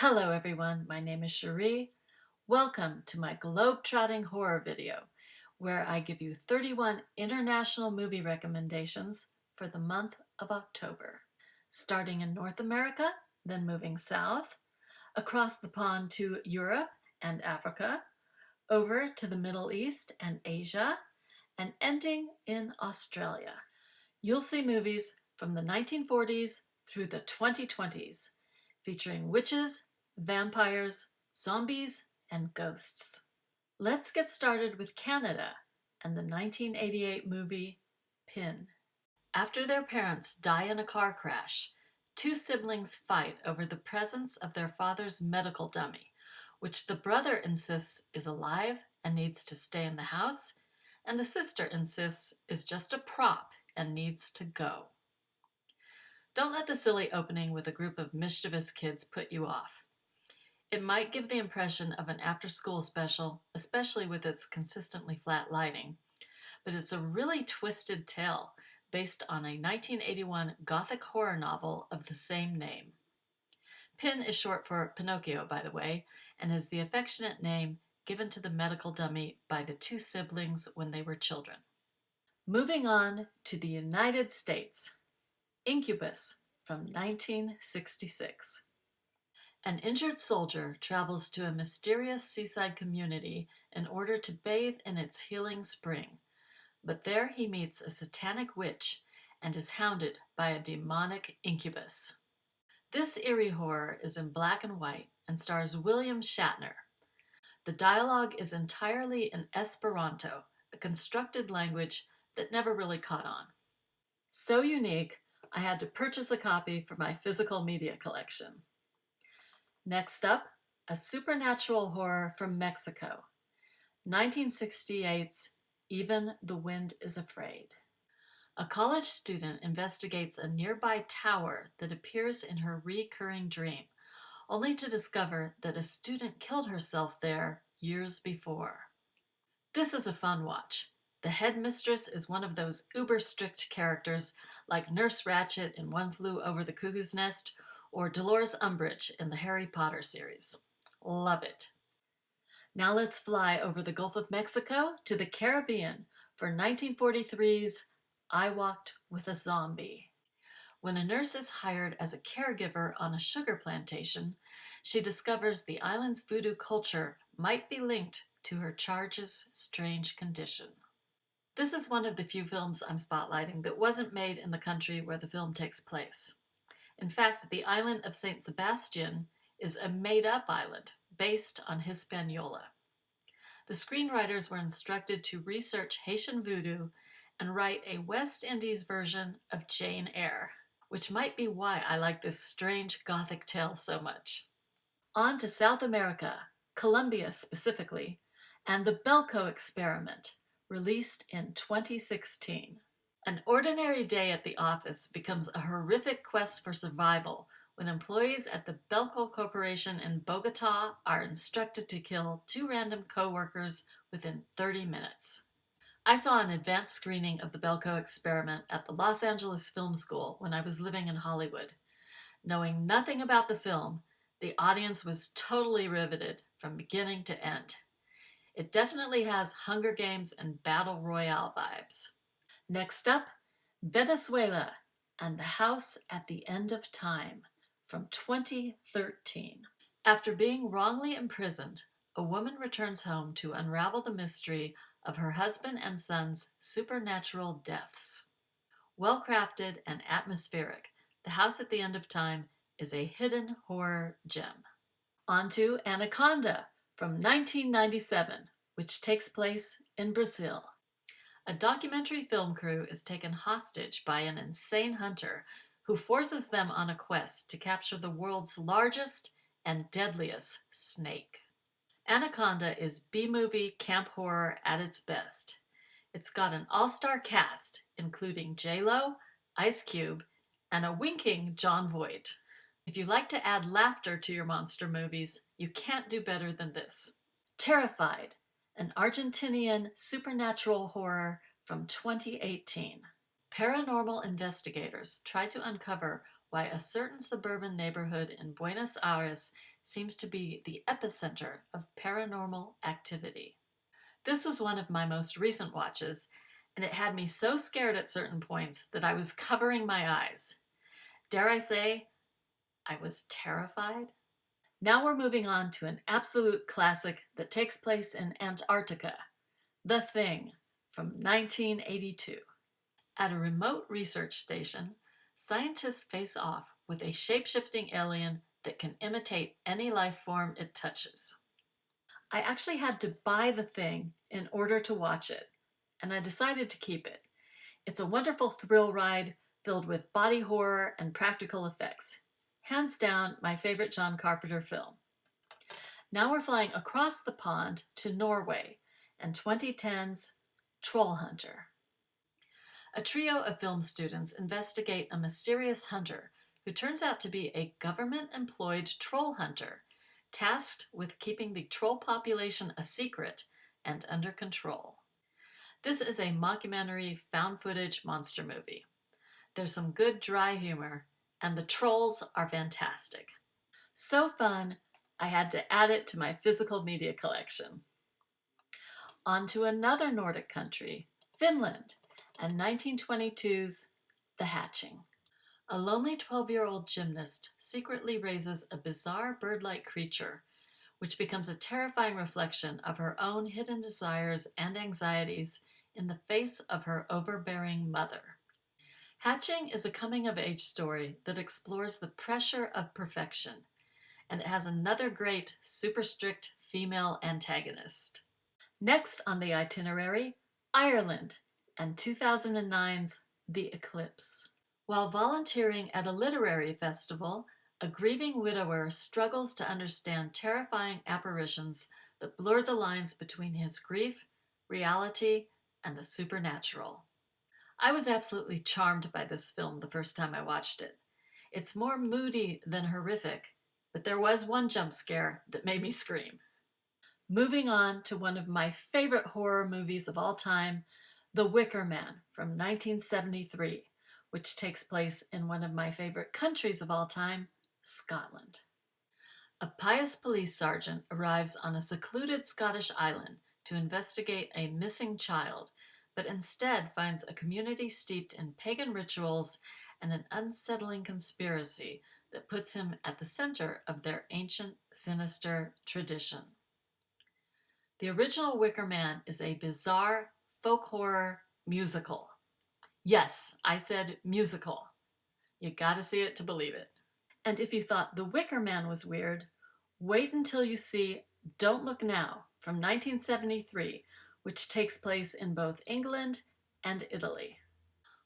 Hello everyone, my name is Cherie. Welcome to my Globetrotting Horror video, where I give you 31 international movie recommendations for the month of October. Starting in North America, then moving south, across the pond to Europe and Africa, over to the Middle East and Asia, and ending in Australia. You'll see movies from the 1940s through the 2020s, featuring witches, vampires, zombies, and ghosts. Let's get started with Canada and the 1988 movie Pin. After their parents die in a car crash, two siblings fight over the presence of their father's medical dummy, which the brother insists is alive and needs to stay in the house, and the sister insists is just a prop and needs to go. Don't let the silly opening with a group of mischievous kids put you off. It might give the impression of an after-school special, especially with its consistently flat lighting, but it's a really twisted tale based on a 1981 Gothic horror novel of the same name. Pin is short for Pinocchio, by the way, and is the affectionate name given to the medical dummy by the two siblings when they were children. Moving on to the United States. Incubus from 1966. An injured soldier travels to a mysterious seaside community in order to bathe in its healing spring, but there he meets a satanic witch and is hounded by a demonic incubus. This eerie horror is in black and white and stars William Shatner. The dialogue is entirely in Esperanto, a constructed language that never really caught on. So unique, I had to purchase a copy for my physical media collection. Next up, a supernatural horror from Mexico, 1968's Even the Wind is Afraid. A college student investigates a nearby tower that appears in her recurring dream, only to discover that a student killed herself there years before. This is a fun watch. The headmistress is one of those uber-strict characters like Nurse Ratched in One Flew Over the Cuckoo's Nest or Dolores Umbridge in the Harry Potter series. Love it. Now let's fly over the Gulf of Mexico to the Caribbean for 1943's I Walked with a Zombie. When a nurse is hired as a caregiver on a sugar plantation, she discovers the island's voodoo culture might be linked to her charge's strange condition. This is one of the few films I'm spotlighting that wasn't made in the country where the film takes place. In fact, the island of St. Sebastian is a made-up island based on Hispaniola. The screenwriters were instructed to research Haitian voodoo and write a West Indies version of Jane Eyre, which might be why I like this strange Gothic tale so much. On to South America, Colombia specifically, and the Belko Experiment, released in 2016. An ordinary day at the office becomes a horrific quest for survival when employees at the Belko Corporation in Bogota are instructed to kill two random co-workers within 30 minutes. I saw an advanced screening of the Belko Experiment at the Los Angeles Film School when I was living in Hollywood. Knowing nothing about the film, the audience was totally riveted from beginning to end. It definitely has Hunger Games and Battle Royale vibes. Next up, Venezuela and the House at the End of Time from 2013. After being wrongly imprisoned, a woman returns home to unravel the mystery of her husband and son's supernatural deaths. Well-crafted and atmospheric, The House at the End of Time is a hidden horror gem. On to Anaconda from 1997, which takes place in Brazil. A documentary film crew is taken hostage by an insane hunter who forces them on a quest to capture the world's largest and deadliest snake. Anaconda is B-movie camp horror at its best. It's got an all-star cast, including J-Lo, Ice Cube, and a winking Jon Voight. If you like to add laughter to your monster movies, you can't do better than this. Terrified, an Argentinian supernatural horror from 2018. Paranormal investigators try to uncover why a certain suburban neighborhood in Buenos Aires seems to be the epicenter of paranormal activity. This was one of my most recent watches, and it had me so scared at certain points that I was covering my eyes. Dare I say, I was terrified? Now we're moving on to an absolute classic that takes place in Antarctica, The Thing, from 1982. At a remote research station, scientists face off with a shape-shifting alien that can imitate any life form it touches. I actually had to buy The Thing in order to watch it, and I decided to keep it. It's a wonderful thrill ride filled with body horror and practical effects. Hands down, my favorite John Carpenter film. Now we're flying across the pond to Norway and 2010's Troll Hunter. A trio of film students investigate a mysterious hunter who turns out to be a government-employed troll hunter, tasked with keeping the troll population a secret and under control. This is a mockumentary found-footage monster movie. There's some good dry humor, and the trolls are fantastic. So fun, I had to add it to my physical media collection. On to another Nordic country, Finland, and 1922's The Hatching. A lonely 12-year-old gymnast secretly raises a bizarre bird-like creature, which becomes a terrifying reflection of her own hidden desires and anxieties in the face of her overbearing mother. Hatching is a coming-of-age story that explores the pressure of perfection, and it has another great, super strict female antagonist. Next on the itinerary, Ireland, and 2009's The Eclipse. While volunteering at a literary festival, a grieving widower struggles to understand terrifying apparitions that blur the lines between his grief, reality, and the supernatural. I was absolutely charmed by this film the first time I watched it. It's more moody than horrific, but there was one jump scare that made me scream. Moving on to one of my favorite horror movies of all time, The Wicker Man from 1973, which takes place in one of my favorite countries of all time, Scotland. A pious police sergeant arrives on a secluded Scottish island to investigate a missing child, but instead finds a community steeped in pagan rituals and an unsettling conspiracy that puts him at the center of their ancient, sinister tradition. The original Wicker Man is a bizarre folk horror musical. Yes, I said musical. You gotta see it to believe it. And if you thought The Wicker Man was weird, wait until you see Don't Look Now from 1973, which takes place in both England and Italy.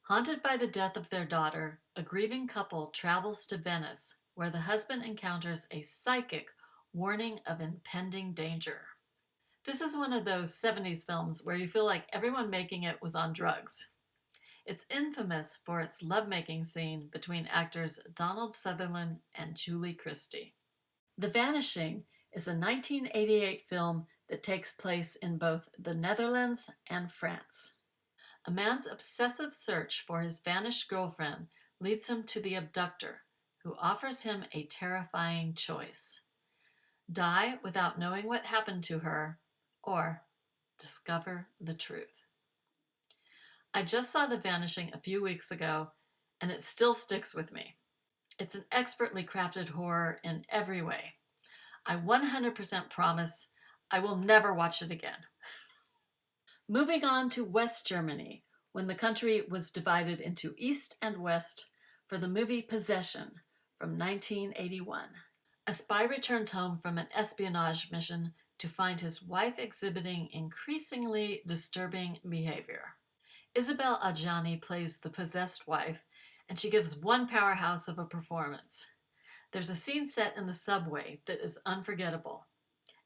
Haunted by the death of their daughter, a grieving couple travels to Venice, where the husband encounters a psychic warning of impending danger. This is one of those 70s films where you feel like everyone making it was on drugs. It's infamous for its lovemaking scene between actors Donald Sutherland and Julie Christie. The Vanishing is a 1988 film that takes place in both the Netherlands and France. A man's obsessive search for his vanished girlfriend leads him to the abductor, who offers him a terrifying choice: die without knowing what happened to her, or discover the truth. I just saw The Vanishing a few weeks ago, and it still sticks with me. It's an expertly crafted horror in every way. I 100% promise I will never watch it again. Moving on to West Germany, when the country was divided into East and West for the movie Possession from 1981. A spy returns home from an espionage mission to find his wife exhibiting increasingly disturbing behavior. Isabelle Adjani plays the possessed wife, and she gives one powerhouse of a performance. There's a scene set in the subway that is unforgettable,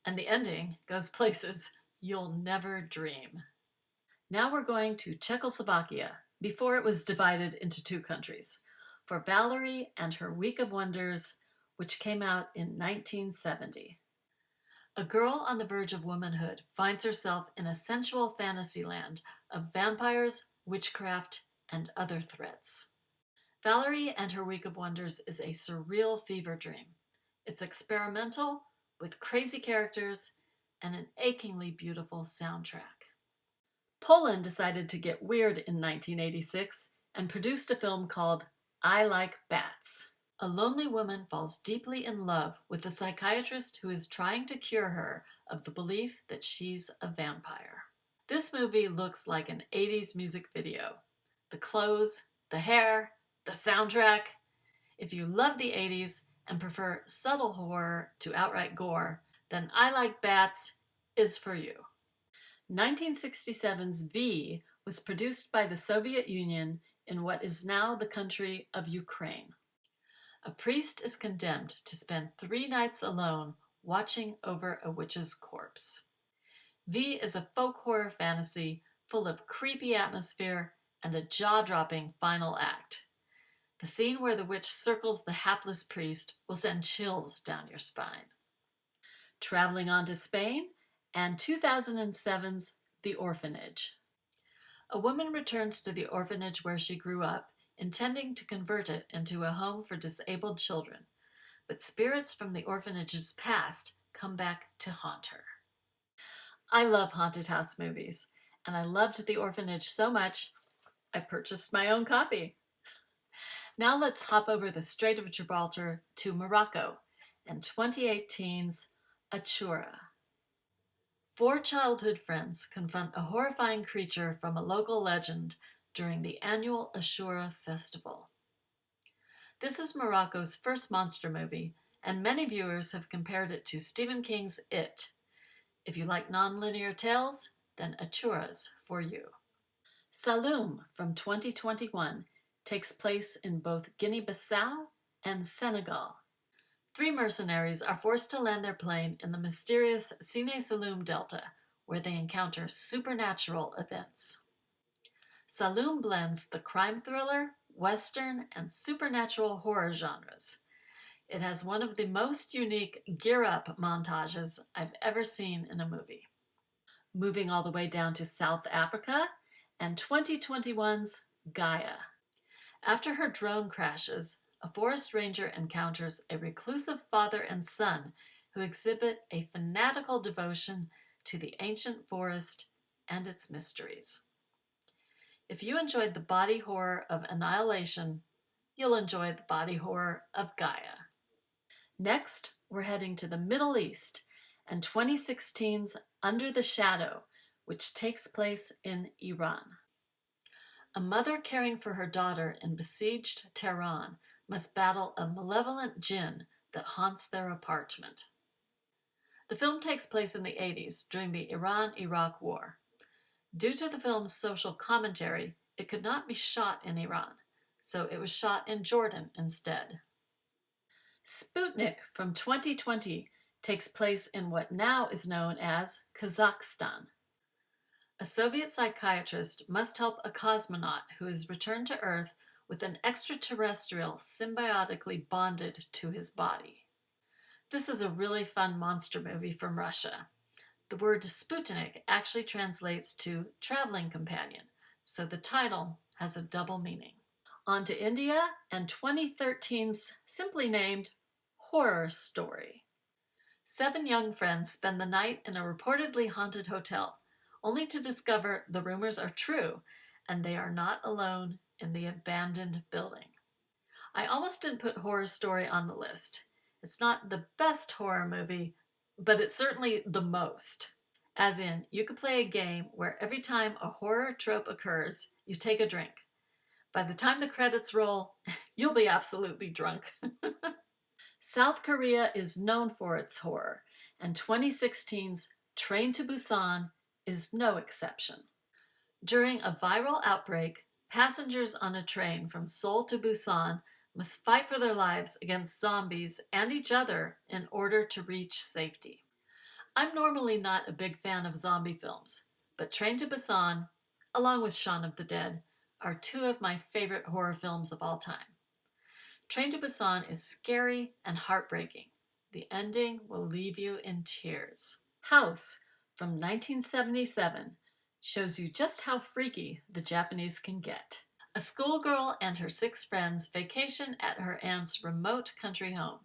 and the ending goes places you'll never dream. Now we're going to Czechoslovakia, before it was divided into two countries, for Valerie and Her Week of Wonders, which came out in 1970. A girl on the verge of womanhood finds herself in a sensual fantasy land of vampires, witchcraft, and other threats. Valerie and Her Week of Wonders is a surreal fever dream. It's experimental, with crazy characters and an achingly beautiful soundtrack. Poland decided to get weird in 1986 and produced a film called I Like Bats. A lonely woman falls deeply in love with a psychiatrist who is trying to cure her of the belief that she's a vampire. This movie looks like an 80s music video. The clothes, the hair, the soundtrack. If you love the 80s and prefer subtle horror to outright gore, then I Like Bats is for you. 1967's V was produced by the Soviet Union in what is now the country of Ukraine. A priest is condemned to spend 3 nights alone watching over a witch's corpse. V is a folk horror fantasy full of creepy atmosphere and a jaw-dropping final act. The scene where the witch circles the hapless priest will send chills down your spine. Traveling on to Spain, and 2007's The Orphanage. A woman returns to the orphanage where she grew up, intending to convert it into a home for disabled children, but spirits from the orphanage's past come back to haunt her. I love haunted house movies, and I loved The Orphanage so much, I purchased my own copy. Now let's hop over the Strait of Gibraltar to Morocco and 2018's Achura. 4 childhood friends confront a horrifying creature from a local legend during the annual Ashura festival. This is Morocco's first monster movie, and many viewers have compared it to Stephen King's It. If you like non-linear tales, then Achura's for you. Saloum from 2021 takes place in both Guinea-Bissau and Senegal. 3 mercenaries are forced to land their plane in the mysterious Sine Saloum Delta, where they encounter supernatural events. Saloum blends the crime thriller, western, and supernatural horror genres. It has one of the most unique gear-up montages I've ever seen in a movie. Moving all the way down to South Africa, and 2021's Gaia. After her drone crashes, a forest ranger encounters a reclusive father and son who exhibit a fanatical devotion to the ancient forest and its mysteries. If you enjoyed the body horror of Annihilation, you'll enjoy the body horror of Gaia. Next, we're heading to the Middle East and 2016's Under the Shadow, which takes place in Iran. A mother caring for her daughter in besieged Tehran must battle a malevolent jinn that haunts their apartment. The film takes place in the 80s during the Iran-Iraq War. Due to the film's social commentary, it could not be shot in Iran, so it was shot in Jordan instead. Sputnik from 2020 takes place in what now is known as Kazakhstan. A Soviet psychiatrist must help a cosmonaut who is returned to Earth with an extraterrestrial symbiotically bonded to his body. This is a really fun monster movie from Russia. The word Sputnik actually translates to traveling companion, so the title has a double meaning. On to India and 2013's simply named Horror Story. 7 young friends spend the night in a reportedly haunted hotel, only to discover the rumors are true and they are not alone in the abandoned building. I almost didn't put Horror Story on the list. It's not the best horror movie, but it's certainly the most. As in, you could play a game where every time a horror trope occurs, you take a drink. By the time the credits roll, you'll be absolutely drunk. South Korea is known for its horror, and 2016's Train to Busan is no exception. During a viral outbreak, passengers on a train from Seoul to Busan must fight for their lives against zombies and each other in order to reach safety. I'm normally not a big fan of zombie films, but Train to Busan, along with Shaun of the Dead, are 2 of my favorite horror films of all time. Train to Busan is scary and heartbreaking. The ending will leave you in tears. House from 1977 shows you just how freaky the Japanese can get. A schoolgirl and her 6 friends vacation at her aunt's remote country home,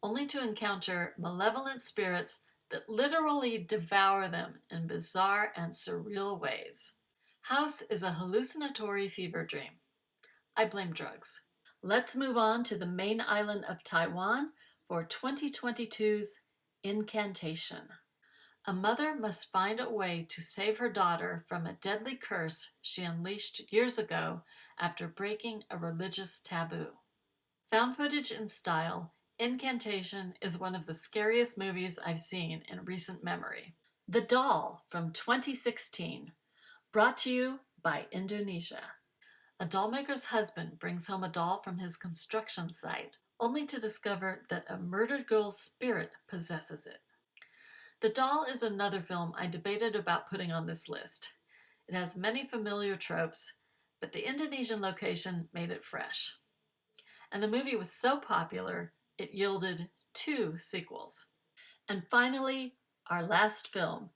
only to encounter malevolent spirits that literally devour them in bizarre and surreal ways. House is a hallucinatory fever dream. I blame drugs. Let's move on to the main island of Taiwan for 2022's Incantation. A mother must find a way to save her daughter from a deadly curse she unleashed years ago after breaking a religious taboo. Found footage in style, Incantation is one of the scariest movies I've seen in recent memory. The Doll from 2016, brought to you by Indonesia. A dollmaker's husband brings home a doll from his construction site, only to discover that a murdered girl's spirit possesses it. The Doll is another film I debated about putting on this list. It has many familiar tropes, but the Indonesian location made it fresh. And the movie was so popular, it yielded 2 sequels. And finally, our last film,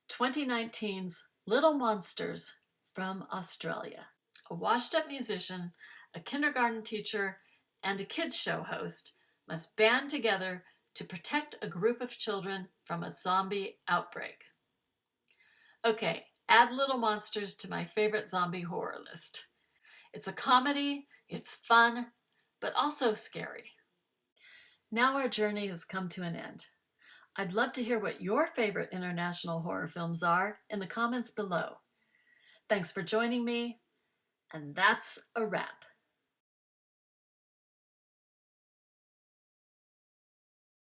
2019's Little Monsters from Australia. A washed-up musician, a kindergarten teacher, and a kids show host must band together to protect a group of children from a zombie outbreak. Okay, add Little Monsters to my favorite zombie horror list. It's a comedy, it's fun, but also scary. Now our journey has come to an end. I'd love to hear what your favorite international horror films are in the comments below. Thanks for joining me, and that's a wrap.